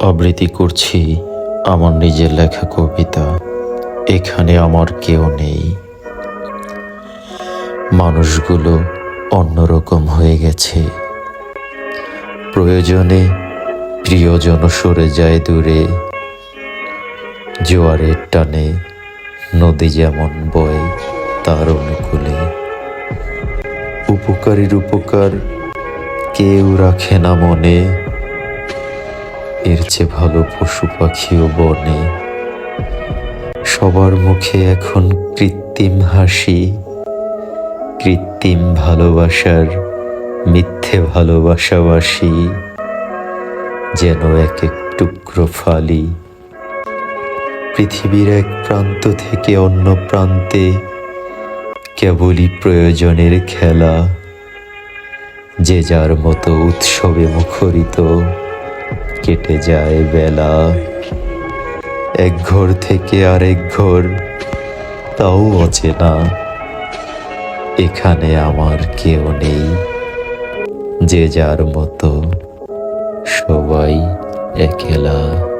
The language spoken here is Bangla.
আবৃত্তি করছি আমার নিজের লেখা কবিতা। এখানে আমার কেউ নেই। মানুষগুলো অন্যরকম হয়ে গেছে। প্রয়োজনে প্রিয়জন সরে যায় দূরে। জোয়ারের টানে নদী যেমন বয় তার অনুকূলে। উপকারীর উপকার কেউ রাখে না মনে। এর চেয়ে ভালো পশু পাখিও বনে। সবার মুখে এখন কৃত্রিম হাসি, কৃত্রিম ভালোবাসার মিথ্যে ভালোবাসাবাসি। যেন এক এক টুকরো ফালি। পৃথিবীর এক প্রান্ত থেকে অন্য প্রান্তে কেবলই প্রয়োজনের খেলা। যে যার মতো উৎসবে মুখরিত কেটে যায় বেলা। এক ঘর থেকে আরেক ঘর তাও অচেনা। এখানে আমার কেউ নেই। যে যার মতো সবাই একেলা।